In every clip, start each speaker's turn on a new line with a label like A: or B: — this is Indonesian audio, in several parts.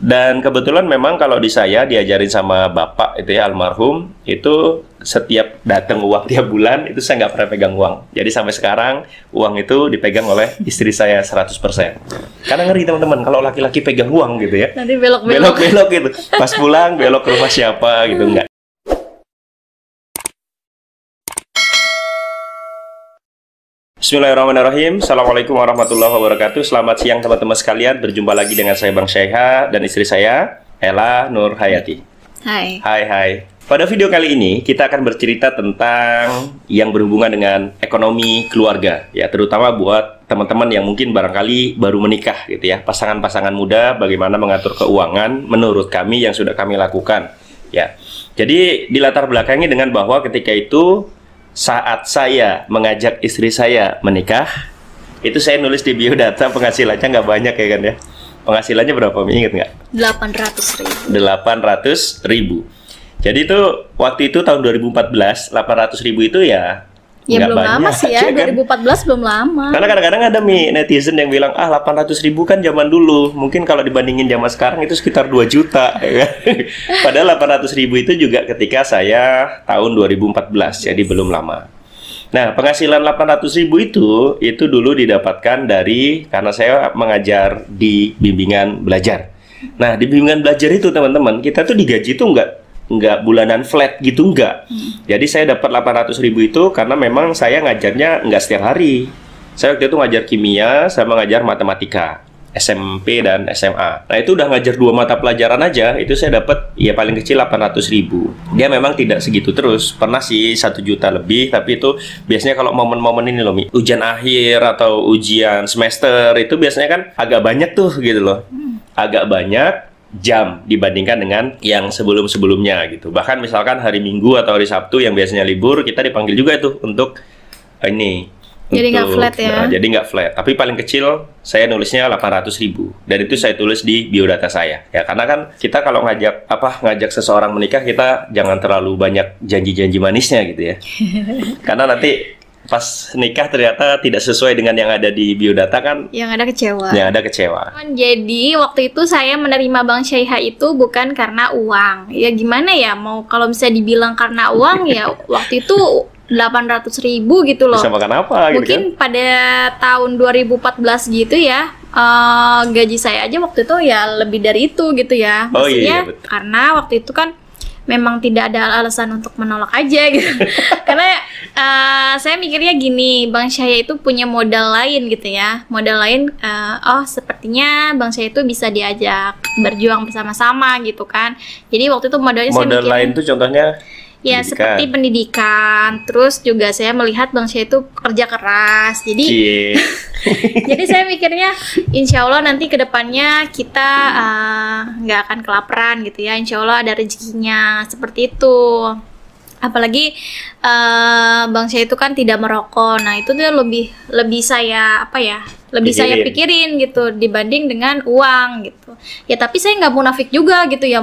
A: Dan kebetulan memang kalau di saya diajarin sama bapak itu ya, almarhum, itu setiap datang uang tiap bulan itu saya nggak pernah pegang uang. Jadi sampai sekarang uang itu dipegang oleh istri saya 100%. Karena ngeri teman-teman kalau laki-laki pegang uang gitu ya.
B: Nanti belok-belok.
A: Belok-belok gitu. Pas pulang belok ke rumah siapa gitu, enggak. Bismillahirrahmanirrahim. Assalamualaikum warahmatullahi wabarakatuh. Selamat siang teman-teman sekalian. Berjumpa lagi dengan saya Bang Syaiha dan istri saya Ella Nur Hayati.
B: Hai.
A: Hai. Pada video kali ini kita akan bercerita tentang yang berhubungan dengan ekonomi keluarga, ya, terutama buat teman-teman yang mungkin barangkali baru menikah gitu ya. Pasangan-pasangan muda bagaimana mengatur keuangan menurut kami yang sudah kami lakukan, ya. Jadi dilatar belakangi dengan bahwa ketika itu saat saya mengajak istri saya menikah, itu saya nulis di biodata penghasilannya nggak banyak ya kan ya. Penghasilannya berapa, ingat nggak?
B: 800.000.
A: 800.000. Jadi itu waktu itu tahun 2014, 800.000 itu ya
B: belum
A: banyak,
B: lama sih ya,
A: kan?
B: 2014 belum lama.
A: Karena kadang-kadang ada netizen yang bilang, 800.000 kan zaman dulu, mungkin kalau dibandingin zaman sekarang itu sekitar 2 juta ya kan? Padahal 800.000 itu juga ketika saya tahun 2014, jadi belum lama. Nah, penghasilan 800.000 itu dulu didapatkan dari, karena saya mengajar di bimbingan belajar. Nah, di bimbingan belajar itu teman-teman, kita tuh digaji tuh nggak bulanan flat gitu, nggak. Jadi saya dapat 800.000 itu karena memang saya ngajarnya nggak setiap hari. Saya waktu itu ngajar kimia sama ngajar matematika, SMP dan SMA. Nah itu udah ngajar 2 mata pelajaran aja, itu saya dapat ya paling kecil 800.000. Dia memang tidak segitu terus, pernah sih 1 juta lebih, tapi itu biasanya kalau momen-momen ini loh, ujian akhir atau ujian semester itu biasanya kan agak banyak tuh gitu loh. Agak banyak jam dibandingkan dengan yang sebelum-sebelumnya gitu. Bahkan misalkan hari Minggu atau hari Sabtu yang biasanya libur, kita dipanggil juga tuh untuk ini.
B: Jadi nggak flat ya?
A: Nah, jadi nggak flat. Tapi paling kecil saya nulisnya 800.000. Dan itu saya tulis di biodata saya. Ya karena kan kita kalau ngajak seseorang menikah, kita jangan terlalu banyak janji-janji manisnya gitu ya. Karena nanti pas nikah ternyata tidak sesuai dengan yang ada di biodata kan,
B: yang ada kecewa.
A: Jadi
B: waktu itu saya menerima Bang Syaiha itu bukan karena uang. Ya gimana ya, mau kalau misalnya dibilang karena uang ya waktu itu 800.000 gitu loh.
A: Bisa makan apa gitu.
B: Mungkin
A: kan?
B: pada tahun 2014 gitu ya, gaji saya aja waktu itu ya lebih dari itu gitu ya. Maksudnya
A: betul.
B: karena waktu itu kan memang tidak ada alasan untuk menolak aja gitu. Karena saya mikirnya gini, Bang Syaiha itu punya modal lain gitu ya. Modal lain, sepertinya Bang Syaiha itu bisa diajak berjuang bersama-sama gitu kan. Jadi waktu itu modalnya saya mikirnya,
A: lain tuh contohnya
B: ya
A: pendidikan.
B: Seperti pendidikan. Terus juga saya melihat Bang Syaiha itu kerja keras. Jadi jadi saya mikirnya insya Allah nanti kedepannya kita nggak akan kelaparan gitu ya. Insya Allah ada rezekinya seperti itu. Apalagi Bang Syaiha itu kan tidak merokok. Nah itu tuh lebih saya saya pikirin gitu dibanding dengan uang gitu. Ya tapi saya nggak munafik juga gitu ya,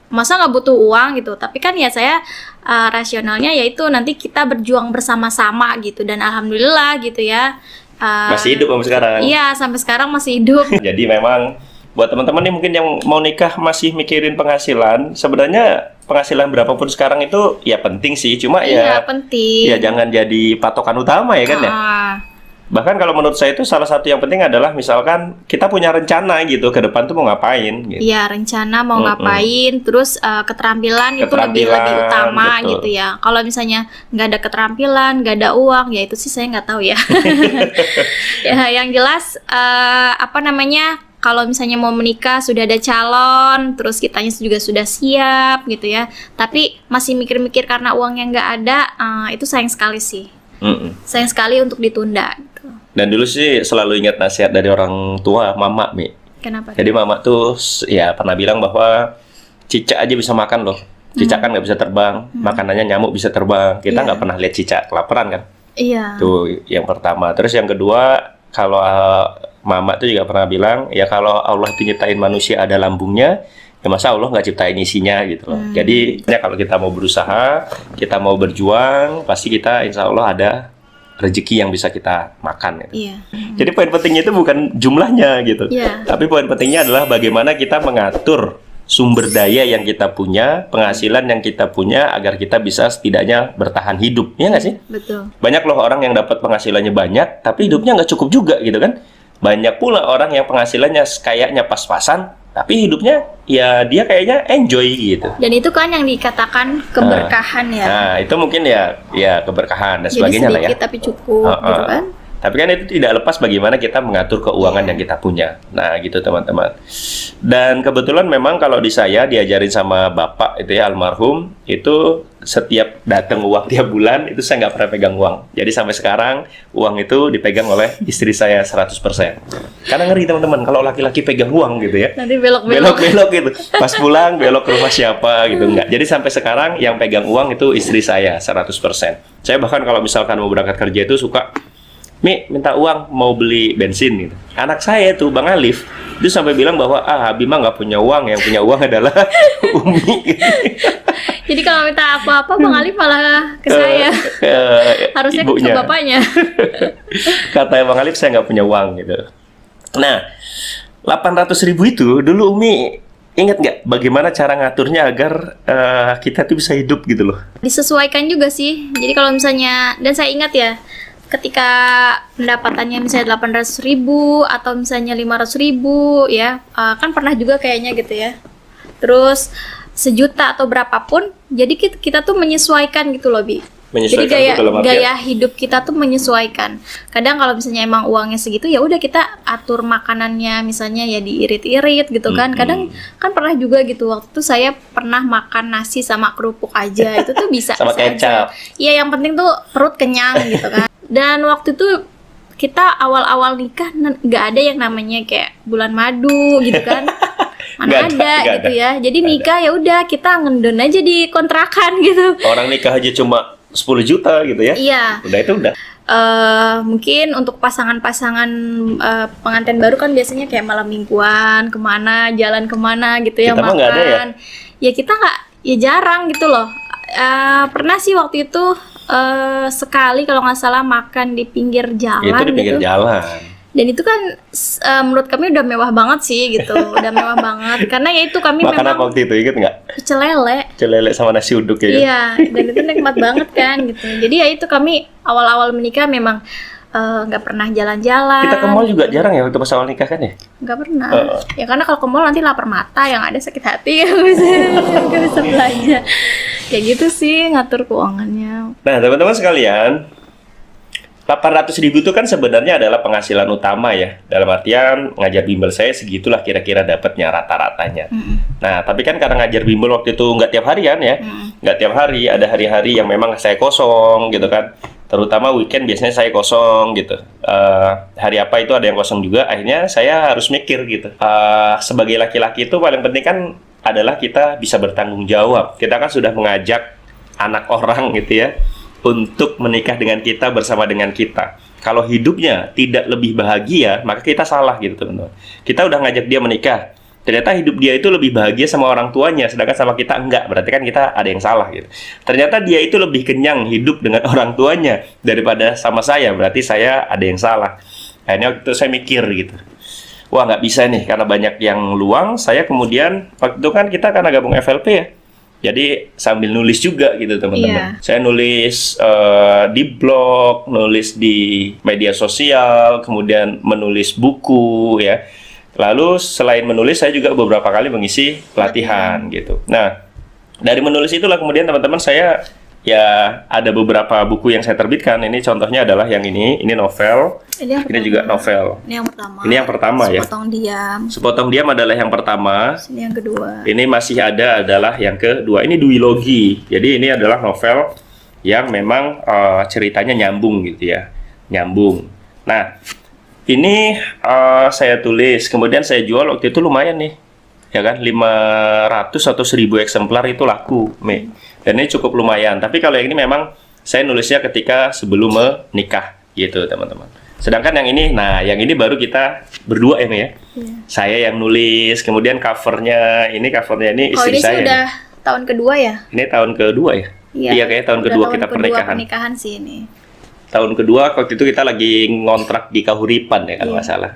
B: masa nggak butuh uang gitu. Tapi kan ya saya rasionalnya yaitu nanti kita berjuang bersama-sama gitu. Dan alhamdulillah gitu ya.
A: Masih hidup sampai sekarang.
B: Iya, sampai sekarang masih hidup.
A: Jadi memang buat teman-teman nih mungkin yang mau nikah masih mikirin penghasilan, sebenarnya penghasilan berapapun sekarang itu ya penting sih, cuma
B: penting.
A: Ya jangan jadi patokan utama ya kan ya. Bahkan kalau menurut saya itu salah satu yang penting adalah misalkan kita punya rencana gitu ke depan tuh mau ngapain gitu.
B: Iya, rencana mau ngapain, terus keterampilan itu lebih utama
A: betul.
B: Gitu ya. Kalau misalnya nggak ada keterampilan, nggak ada uang, ya itu sih saya nggak tahu ya. Ya yang jelas kalau misalnya mau menikah sudah ada calon, terus kitanya juga sudah siap gitu ya. Tapi masih mikir-mikir karena uang yang nggak ada, itu sayang sekali sih. Sayang sekali untuk ditunda. Gitu.
A: Dan dulu sih selalu ingat nasihat dari orang tua, mama, Mi.
B: Kenapa?
A: Jadi mama tuh ya pernah bilang bahwa cicak aja bisa makan loh. Cicak kan nggak bisa terbang, makanannya nyamuk bisa terbang. Kita nggak pernah lihat cicak kelaparan kan? Iya. Tuh yang pertama. Terus yang kedua, kalau mama tuh juga pernah bilang, ya kalau Allah itu nyiptain manusia ada lambungnya, ya masa Allah nggak ciptain isinya gitu loh. Jadi ya kalau kita mau berusaha, kita mau berjuang, pasti kita insya Allah ada rezeki yang bisa kita makan gitu.
B: Iya.
A: Jadi poin pentingnya itu bukan jumlahnya gitu.
B: Iya.
A: Tapi poin pentingnya adalah bagaimana kita mengatur sumber daya yang kita punya, penghasilan yang kita punya agar kita bisa setidaknya bertahan hidup. Iya nggak sih?
B: Betul.
A: Banyak loh orang yang dapat penghasilannya banyak, tapi hidupnya nggak cukup juga gitu kan. Banyak pula orang yang penghasilannya kayaknya pas-pasan, tapi hidupnya ya dia kayaknya enjoy gitu.
B: Dan itu kan yang dikatakan keberkahan ya.
A: Nah, itu mungkin ya keberkahan dan
B: Jadi
A: sebagainya lah ya.
B: sedikit tapi cukup gitu kan.
A: Tapi kan itu tidak lepas bagaimana kita mengatur keuangan yang kita punya. Nah, gitu teman-teman. Dan kebetulan memang kalau di saya diajarin sama bapak itu ya almarhum, itu setiap datang uang tiap bulan itu saya nggak pernah pegang uang. Jadi sampai sekarang uang itu dipegang oleh istri saya 100%. Karena ngeri teman-teman kalau laki-laki pegang uang gitu ya.
B: Nanti belok-belok
A: gitu. Pas pulang belok ke rumah siapa gitu enggak. Jadi sampai sekarang yang pegang uang itu istri saya 100%. Saya bahkan kalau misalkan mau berangkat kerja itu suka Mi, minta uang mau beli bensin gitu. Anak saya tuh Bang Alif itu sampai bilang bahwa Habib mah nggak punya uang, yang punya uang adalah Umi.
B: Jadi kalau minta apa-apa Bang Alif malah ke saya. Harusnya ke bapaknya.
A: Kata Bang Alif saya nggak punya uang gitu. Nah, 800.000 itu dulu Umi ingat nggak bagaimana cara ngaturnya agar kita tuh bisa hidup gitu loh?
B: Disesuaikan juga sih. Jadi kalau misalnya, dan saya ingat ya, ketika pendapatannya misalnya 800.000 atau misalnya 500.000 ya, kan pernah juga kayaknya gitu ya. Terus 1 juta atau berapapun, jadi kita tuh menyesuaikan gitu loh, Bi. Jadi gaya hidup kita tuh menyesuaikan. Kadang kalau misalnya emang uangnya segitu, ya udah kita atur makanannya, misalnya ya diirit-irit gitu kan. Kadang kan pernah juga gitu, waktu itu saya pernah makan nasi sama kerupuk aja, itu tuh bisa
A: sama kecap.
B: Iya, yang penting tuh perut kenyang gitu kan. Dan waktu itu kita awal-awal nikah nggak ada yang namanya kayak bulan madu gitu kan. Mana ada gitu ya. Jadi nikah ya udah kita ngendon aja di kontrakan gitu.
A: Orang nikah aja cuma 10 juta gitu ya.
B: Iya.
A: Udah itu udah.
B: Mungkin untuk pasangan-pasangan pengantin baru kan biasanya kayak malam mingguan kemana, jalan kemana gitu ya,
A: kita
B: makan.
A: Nggak ada ya?
B: Ya kita nggak, ya jarang gitu loh. Pernah sih waktu itu sekali kalau nggak salah makan di pinggir jalan.
A: Itu di pinggir jalan.
B: Dan itu kan menurut kami udah mewah banget sih gitu, udah mewah banget. Karena ya itu kami
A: makan
B: memang
A: apa waktu itu, inget nggak?
B: Celele
A: sama nasi uduk ya.
B: Iya, dan itu nikmat banget kan gitu. Jadi ya itu kami awal-awal menikah memang nggak pernah jalan-jalan.
A: Kita ke mall juga jarang ya waktu pas awal nikah kan ya?
B: Nggak pernah. Ya karena kalau ke mall nanti lapar mata, yang ada sakit hati, nggak bisa belanja. Kayak gitu sih ngatur keuangannya.
A: Nah teman-teman sekalian, 800.000 itu kan sebenarnya adalah penghasilan utama ya. Dalam artian ngajar bimbel saya segitulah kira-kira dapatnya rata-ratanya. Nah tapi kan karena ngajar bimbel waktu itu nggak tiap harian ya, nggak tiap hari, ada hari-hari yang memang saya kosong gitu kan. Terutama weekend biasanya saya kosong gitu. Hari apa itu ada yang kosong juga. Akhirnya saya harus mikir gitu. Sebagai laki-laki itu paling penting kan adalah kita bisa bertanggung jawab. Kita kan sudah mengajak anak orang gitu ya untuk menikah dengan kita, bersama dengan kita. Kalau hidupnya tidak lebih bahagia, maka kita salah gitu teman-teman. Kita udah ngajak dia menikah, ternyata hidup dia itu lebih bahagia sama orang tuanya, sedangkan sama kita enggak. Berarti kan kita ada yang salah gitu. Ternyata dia itu lebih kenyang hidup dengan orang tuanya daripada sama saya, berarti saya ada yang salah. Akhirnya waktu itu saya mikir gitu, wah nggak bisa nih, karena banyak yang luang. Saya kemudian, waktu itu kan kita karena gabung FLP ya, jadi sambil nulis juga gitu teman-teman. Saya nulis di blog, nulis di media sosial, kemudian menulis buku ya. Lalu selain menulis, saya juga beberapa kali mengisi pelatihan gitu. Nah, dari menulis itulah kemudian teman-teman saya ya ada beberapa buku yang saya terbitkan. Ini contohnya adalah yang ini novel. Ini juga novel. Ini yang pertama ya.
B: Sepotong Diam.
A: Sepotong Diam adalah yang pertama.
B: Ini yang kedua.
A: Ini masih ada adalah yang kedua. Ini Duilogi. Jadi ini adalah novel yang memang ceritanya nyambung gitu ya. Nyambung. Nah, ini saya tulis, kemudian saya jual waktu itu lumayan nih. Ya kan, 500 atau 1000 eksemplar itu laku, Mei. Dan ini cukup lumayan. Tapi kalau yang ini memang saya nulisnya ketika sebelum menikah gitu, teman-teman. Sedangkan yang ini, nah yang ini baru kita berdua ya, Mei ya. Saya yang nulis, kemudian covernya ini istri saya.
B: Ini sudah tahun kedua ya?
A: Ini tahun kedua ya? Iya, kayak tahun kedua kita
B: pernikahan sih ini.
A: tahun kedua waktu itu kita lagi ngontrak di Kahuripan ya kalau nggak salah.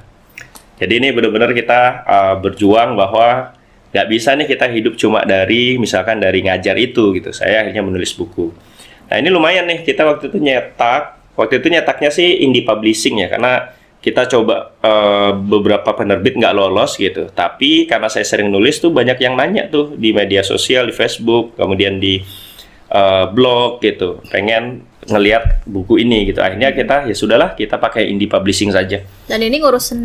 A: Jadi ini benar-benar kita berjuang bahwa nggak bisa nih kita hidup cuma dari misalkan dari ngajar itu gitu. Saya akhirnya menulis buku. Nah ini lumayan nih, kita waktu itu nyetaknya sih indie publishing ya, karena kita coba beberapa penerbit nggak lolos gitu. Tapi karena saya sering nulis tuh banyak yang nanya tuh di media sosial, di Facebook, kemudian di blog gitu, pengen ngelihat buku ini gitu. Akhirnya kita ya sudahlah, kita pakai indie publishing saja.
B: Dan ini ngurus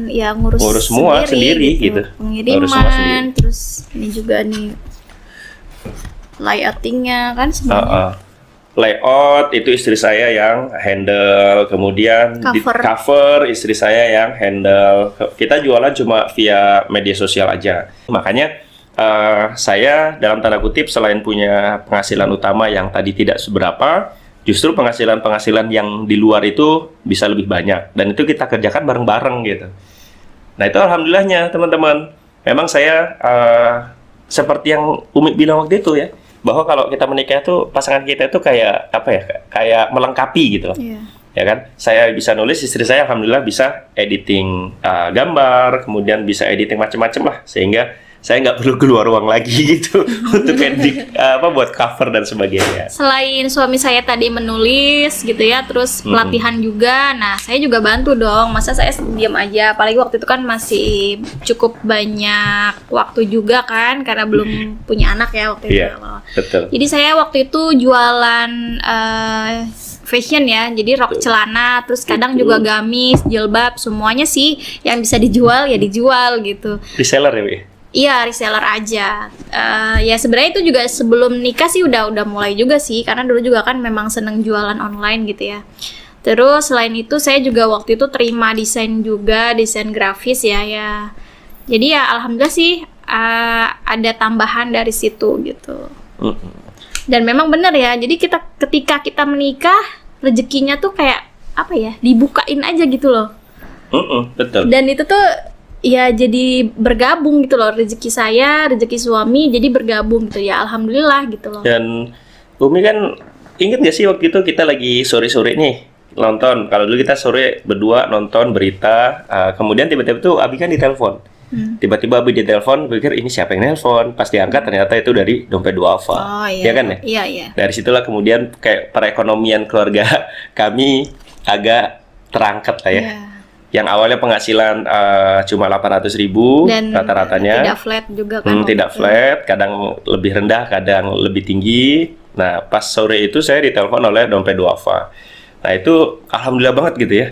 A: semua sendiri gitu.
B: Pengiriman, terus ini juga nih layoutingnya kan sebenarnya. Layout itu istri saya yang handle, kemudian cover istri saya yang handle. Kita jualan cuma via media sosial aja. Makanya saya dalam tanda kutip selain punya penghasilan utama yang tadi tidak seberapa, justru penghasilan yang di luar itu bisa lebih banyak. Dan itu kita kerjakan bareng-bareng gitu. Nah itu alhamdulillahnya teman-teman. Memang saya seperti yang Umi bilang waktu itu ya, bahwa kalau kita menikah tuh pasangan kita itu kayak apa ya, kayak melengkapi gitu loh. Ya kan, saya bisa nulis, istri saya alhamdulillah bisa editing gambar, kemudian bisa editing macam-macam lah, sehingga saya nggak perlu keluar uang lagi gitu untuk edit buat cover dan sebagainya. Selain suami saya tadi menulis gitu ya, terus pelatihan juga. Nah, saya juga bantu dong. Masa saya diam aja? Apalagi waktu itu kan masih cukup banyak waktu juga kan, karena belum punya anak ya waktu itu.
A: Betul.
B: Jadi saya waktu itu jualan fashion ya, jadi rok celana, terus kadang juga gamis, jilbab, semuanya sih yang bisa dijual ya dijual gitu.
A: Reseller ya, Bu?
B: Iya, reseller aja. Ya sebenarnya itu juga sebelum nikah sih udah mulai juga sih, karena dulu juga kan memang seneng jualan online gitu ya. Terus selain itu saya juga waktu itu terima desain juga, desain grafis ya. Jadi ya alhamdulillah sih ada tambahan dari situ gitu. Dan memang benar ya, jadi ketika kita menikah, rezekinya tuh kayak apa ya, dibukain aja gitu loh.
A: Betul.
B: Dan itu tuh ya jadi bergabung gitu loh, rezeki saya, rezeki suami jadi bergabung gitu ya, alhamdulillah gitu loh.
A: Dan Umi kan inget gak sih waktu itu kita lagi sore-sore nih nonton, kalau dulu kita sore berdua nonton berita, kemudian tiba-tiba tuh Abi kan ditelepon. Tiba-tiba Abi ditelepon, pikir ini siapa yang nelpon, pas diangkat ternyata itu dari Dompet Duafa. Ya kan ya? Iya. Dari situlah kemudian kayak perekonomian keluarga kami agak terangkat lah ya. Yang awalnya penghasilan cuma 800.000 rata-ratanya,
B: tidak flat juga kan?
A: Tidak flat, kadang lebih rendah, kadang lebih tinggi. Nah, pas sore itu saya ditelepon oleh Dompet Duafa. Nah, itu alhamdulillah banget gitu ya.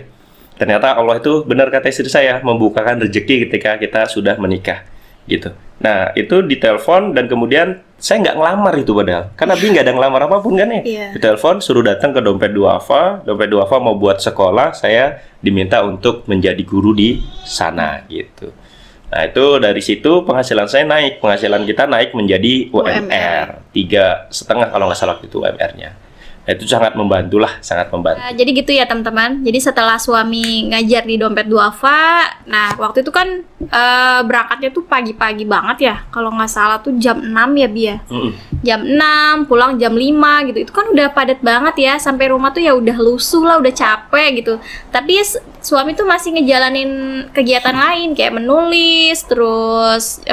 A: Ternyata Allah itu benar kata istri saya, membukakan rezeki ketika kita sudah menikah gitu. Nah, itu ditelepon dan kemudian saya nggak ngelamar itu padahal. Karena Abi nggak ada ngelamar apapun kan ya. Ditelepon, suruh datang ke Dompet Duafa. Dompet Duafa mau buat sekolah, saya diminta untuk menjadi guru di sana gitu. Nah, itu dari situ penghasilan saya naik. Penghasilan kita naik menjadi UMR 3,5 kalau nggak salah itu UMR-nya. Nah, itu sangat membantu lah, sangat membantu.
B: Jadi gitu ya teman-teman. Jadi setelah suami ngajar di Dompet Duafa, nah waktu itu kan berangkatnya tuh pagi-pagi banget ya. Kalau nggak salah tuh jam 6 ya Bia. Jam 6, pulang jam 5 gitu. Itu kan udah padat banget ya. Sampai rumah tuh ya udah lusuh lah, udah capek gitu. Tapi suami tuh masih ngejalanin kegiatan lain kayak menulis, terus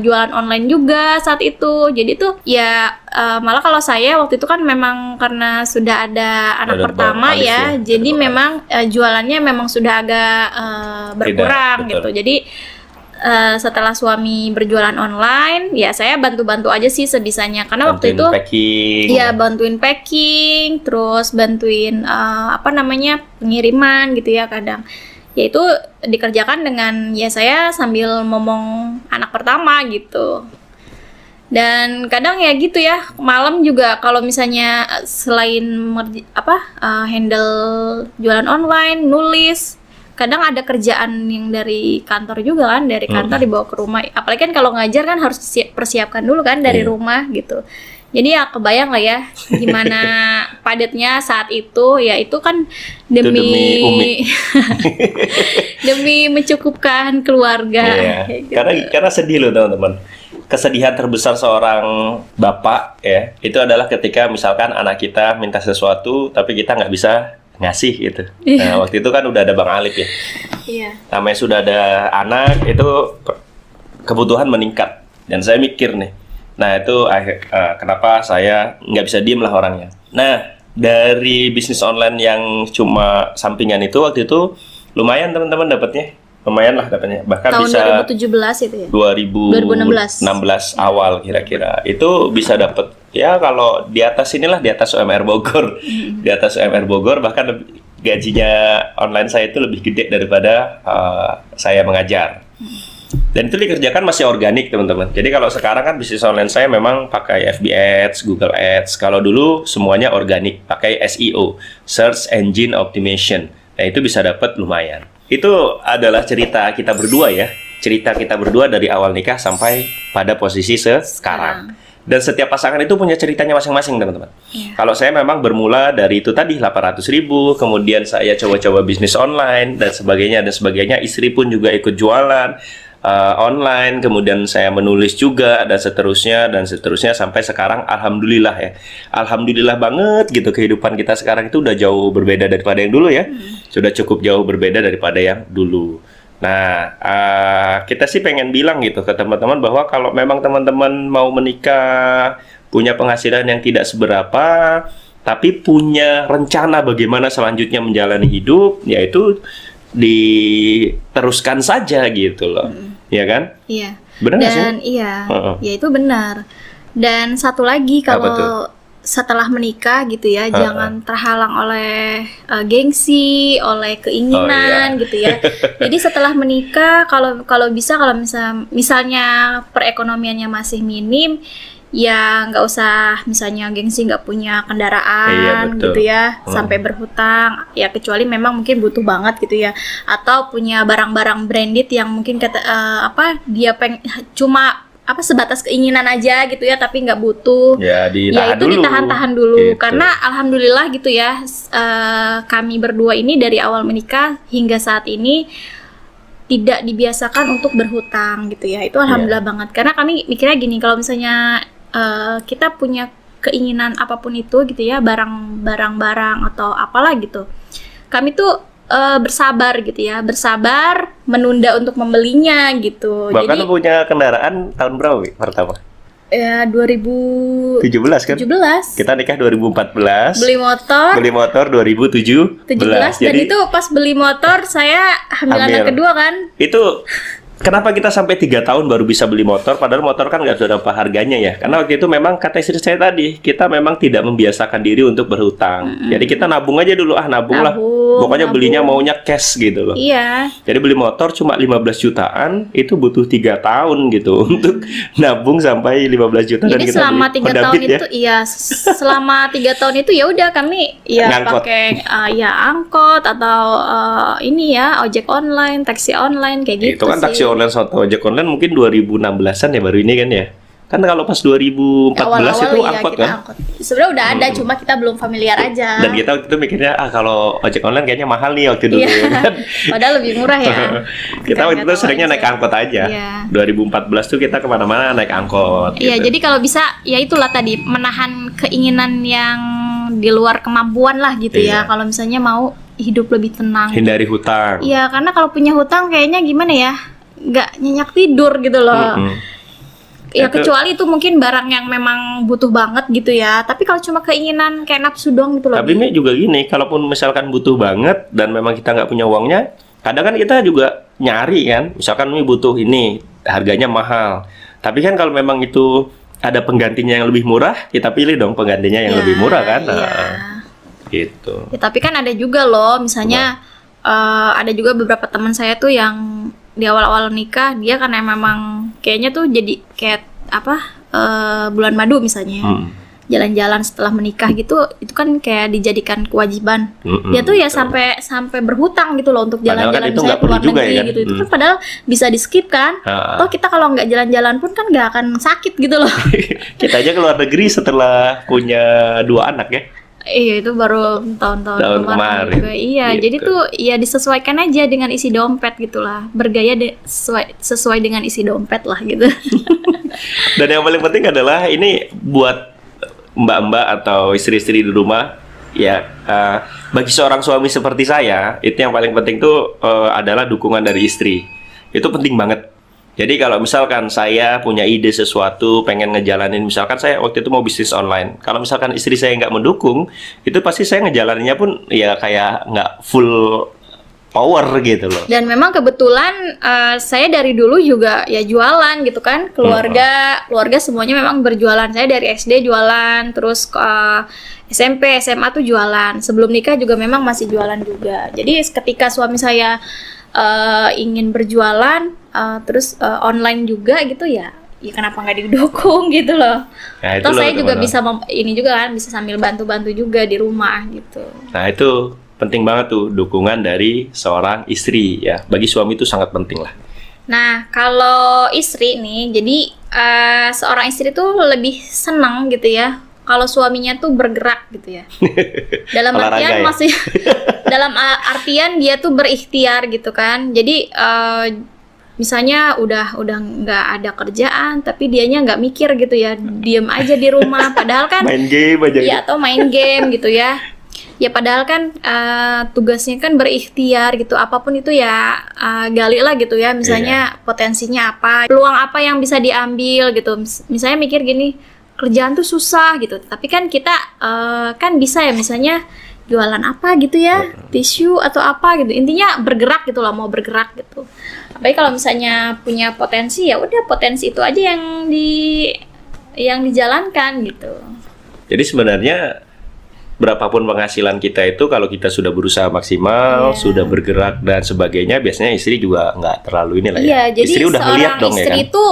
B: jualan online juga saat itu. Jadi tuh ya malah kalau saya waktu itu kan memang karena sudah ada anak pertama ya, jadi memang jualannya memang sudah agak berkurang gitu. Jadi setelah suami berjualan online, ya saya bantu-bantu aja sih sebisanya, karena waktu itu ya bantuin packing, terus bantuin pengiriman gitu ya kadang. Ya itu dikerjakan dengan ya saya sambil ngomong anak pertama gitu. Dan kadang ya gitu ya, malam juga kalau misalnya selain handle jualan online, nulis, kadang ada kerjaan yang dari kantor juga kan, dari kantor dibawa ke rumah. Apalagi kan kalau ngajar kan harus persiapkan dulu kan dari rumah gitu. Jadi ya kebayang lah ya gimana padatnya saat itu. Ya itu kan demi demi mencukupkan keluarga.
A: Gitu. Karena sedih loh teman-teman. Kesedihan terbesar seorang bapak ya itu adalah ketika misalkan anak kita minta sesuatu tapi kita nggak bisa ngasih gitu. Nah, waktu itu kan udah ada Bang Alif ya.
B: Iya.
A: Namanya sudah ada anak, itu kebutuhan meningkat. Dan saya mikir nih, nah itu kenapa saya nggak bisa diem lah orangnya. Nah, dari bisnis online yang cuma sampingan itu waktu itu lumayan teman-teman dapatnya. Lumayan lah dapatnya. Bahkan
B: tahun
A: bisa
B: 2017 itu ya?
A: 2016 awal kira-kira. Itu bisa dapat ya kalau di atas inilah, di atas UMR Bogor. Di atas UMR Bogor, bahkan gajinya online saya itu lebih gede daripada saya mengajar. Dan itu dikerjakan masih organik teman-teman. Jadi kalau sekarang kan bisnis online saya memang pakai FB Ads, Google Ads. Kalau dulu semuanya organik, pakai SEO, Search Engine Optimization. Nah itu bisa dapat lumayan. Itu adalah cerita kita berdua ya. Cerita kita berdua dari awal nikah sampai pada posisi sekarang. Dan setiap pasangan itu punya ceritanya masing-masing teman-teman. Kalau saya memang bermula dari itu tadi 800.000, kemudian saya coba-coba bisnis online dan sebagainya. Istri pun juga ikut jualan online, kemudian saya menulis juga dan seterusnya sampai sekarang alhamdulillah ya. Alhamdulillah banget gitu, kehidupan kita sekarang itu udah jauh berbeda daripada yang dulu ya. Sudah cukup jauh berbeda daripada yang dulu. Nah, kita sih pengen bilang gitu ke teman-teman bahwa kalau memang teman-teman mau menikah, punya penghasilan yang tidak seberapa, tapi punya rencana bagaimana selanjutnya menjalani hidup, yaitu diteruskan saja gitu loh. Ya kan?
B: Iya.
A: Benar nggak sih?
B: Dan iya, ya itu benar. Dan satu lagi, kalau setelah menikah gitu ya, jangan terhalang oleh gengsi, oleh keinginan gitu ya. Jadi setelah menikah, kalau misalnya perekonomiannya masih minim, ya nggak usah misalnya gengsi nggak punya kendaraan gitu ya, sampai berhutang ya, kecuali memang mungkin butuh banget gitu ya, atau punya barang-barang branded yang mungkin dia cuma sebatas keinginan aja gitu ya, tapi nggak butuh ya, ditahan-tahan dulu gitu. Karena alhamdulillah gitu ya, kami berdua ini dari awal menikah hingga saat ini tidak dibiasakan untuk berhutang gitu ya. Itu alhamdulillah banget, karena kami mikirnya gini, kalau misalnya kita punya keinginan apapun itu gitu ya, barang atau apalah gitu, kami tuh bersabar gitu ya, bersabar menunda untuk membelinya gitu.
A: Bahkan punya kendaraan tahun berapa pertama?
B: Ya 2017 kan?
A: Kita nikah 2014.
B: Beli motor
A: 2017.
B: Dan itu pas beli motor saya hamil anak kedua kan.
A: Itu kenapa kita sampai 3 tahun baru bisa beli motor, padahal motor kan nggak berapa harganya ya. Karena waktu itu memang kata istri saya tadi, kita memang tidak membiasakan diri untuk berhutang. Jadi kita nabung aja dulu, nabung lah. Pokoknya belinya maunya cash gitu loh.
B: Iya.
A: Jadi beli motor cuma 15 jutaan, itu butuh 3 tahun gitu untuk nabung sampai 15 juta.
B: Jadi
A: dan kita
B: selama 3 tahun
A: itu
B: selama 3 tahun itu ya udah kami pakai angkot atau ojek online, taksi online kayak gitu.
A: Itu kan taksi online atau ojek online mungkin 2016-an ya baru ini kan ya. Kan kalau pas 2014 itu angkot kan?
B: Sebenarnya udah ada, cuma kita belum familiar aja.
A: Dan kita waktu itu mikirnya, kalau ojek online kayaknya mahal nih waktu dulu kan?
B: Padahal lebih murah ya.
A: Kita waktu itu seringnya naik angkot aja. 2014 tuh kita kemana-mana naik angkot.
B: Iya, jadi kalau bisa, ya itulah tadi, menahan keinginan yang di luar kemampuan lah gitu ya. Kalau misalnya mau hidup lebih tenang.
A: Hindari hutang.
B: Iya, karena kalau punya hutang kayaknya gimana ya? Nggak nyenyak tidur gitu loh. Ya kecuali itu mungkin barang yang memang butuh banget gitu ya. Tapi kalau cuma keinginan kayak nafsu doang gitu loh.
A: Tapi ini juga gini, kalaupun misalkan butuh banget dan memang kita nggak punya uangnya, kadang kan kita juga nyari kan. Misalkan ini butuh ini, harganya mahal. Tapi kan kalau memang itu ada penggantinya yang lebih murah, kita pilih dong penggantinya yang lebih murah kan. Gitu.
B: Ya, tapi kan ada juga loh, misalnya ada juga beberapa teman saya tuh yang di awal-awal nikah, dia karena memang kayaknya tuh jadi kayak bulan madu misalnya, jalan-jalan setelah menikah gitu, itu kan kayak dijadikan kewajiban. Dia tuh ya sampai berhutang gitu loh untuk jalan-jalan,
A: kan
B: misalnya keluar negeri ya, gitu. Itu kan padahal bisa di skip kan. Toh kita kalau nggak jalan-jalan pun kan nggak akan sakit gitu loh.
A: Kita aja keluar negeri setelah punya 2 anak ya.
B: Iya, itu baru tahun-tahun kemarin juga. Iya, gitu. Jadi tuh ya disesuaikan aja dengan isi dompet gitulah. Bergaya sesuai dengan isi dompet lah gitu. Dan
A: yang paling penting adalah ini buat mbak-mbak atau istri-istri di rumah ya bagi seorang suami seperti saya, itu yang paling penting tuh adalah dukungan dari istri. Itu penting banget. Jadi kalau misalkan saya punya ide sesuatu, pengen ngejalanin, misalkan saya waktu itu mau bisnis online. Kalau misalkan istri saya nggak mendukung, itu pasti saya ngejalaninnya pun ya kayak nggak full power gitu loh.
B: Dan memang kebetulan saya dari dulu juga ya jualan gitu kan. Keluarga semuanya memang berjualan. Saya dari SD jualan, terus SMP, SMA tuh jualan. Sebelum nikah juga memang masih jualan juga. Jadi ketika suami saya ingin berjualan terus online juga gitu ya kenapa nggak didukung gitu loh. Nah, atau saya juga bisa ini juga kan bisa sambil bantu-bantu juga di rumah gitu.
A: Nah itu penting banget tuh dukungan dari seorang istri ya, bagi suami itu sangat penting lah.
B: Nah kalau istri nih, jadi seorang istri tuh lebih senang gitu ya kalau suaminya tuh bergerak gitu ya. Dalam artian masih dalam artian dia tuh berikhtiar gitu kan. Jadi misalnya udah nggak ada kerjaan tapi dianya nggak mikir gitu ya, diem aja di rumah padahal kan
A: main game aja
B: ya, atau main game gitu ya. Ya padahal kan tugasnya kan berikhtiar gitu, apapun itu ya gali lah gitu ya, misalnya potensinya apa, peluang apa yang bisa diambil gitu. Misalnya mikir gini, kerjaan tuh susah gitu, tapi kan kita kan bisa ya misalnya jualan apa gitu ya, tisu atau apa gitu, intinya bergerak gitu lah, mau bergerak gitu. Tapi kalau misalnya punya potensi ya udah potensi itu aja yang dijalankan gitu.
A: Jadi sebenarnya berapapun penghasilan kita itu kalau kita sudah berusaha maksimal, sudah bergerak dan sebagainya, biasanya istri juga nggak terlalu ini lah ya.
B: Jadi
A: istri udah ngeliat dong ya kan.
B: Istri itu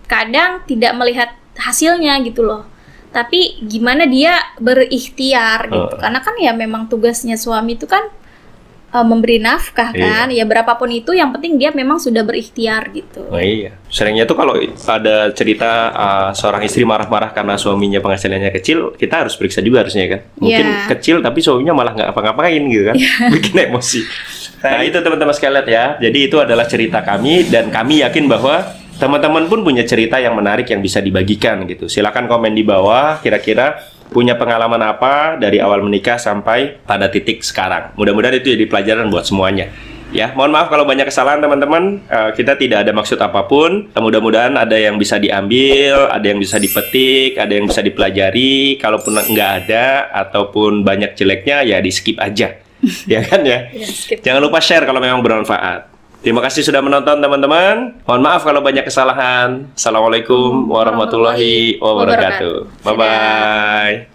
B: kadang tidak melihat hasilnya gitu loh, tapi gimana dia berikhtiar gitu. Karena kan ya memang tugasnya suami itu kan memberi nafkah kan, ya berapapun itu yang penting dia memang sudah berikhtiar gitu.
A: Oh iya, seringnya tuh kalau ada cerita seorang istri marah-marah karena suaminya penghasilannya kecil, kita harus periksa juga harusnya kan. Mungkin kecil tapi suaminya malah nggak apa-ngapain gitu kan, bikin emosi. Nah itu teman-teman sekalian ya, jadi itu adalah cerita kami dan kami yakin bahwa teman-teman pun punya cerita yang menarik yang bisa dibagikan gitu. Silakan komen di bawah, kira-kira punya pengalaman apa dari awal menikah sampai pada titik sekarang. Mudah-mudahan itu jadi pelajaran buat semuanya. Ya, mohon maaf kalau banyak kesalahan teman-teman. Kita tidak ada maksud apapun. Mudah-mudahan ada yang bisa diambil, ada yang bisa dipetik, ada yang bisa dipelajari. Kalaupun nggak ada ataupun banyak jeleknya, ya di skip aja. Ya kan ya? Jangan lupa share kalau memang bermanfaat. Terima kasih sudah menonton teman-teman. Mohon maaf kalau banyak kesalahan. Assalamualaikum warahmatullahi wabarakatuh. Bye-bye.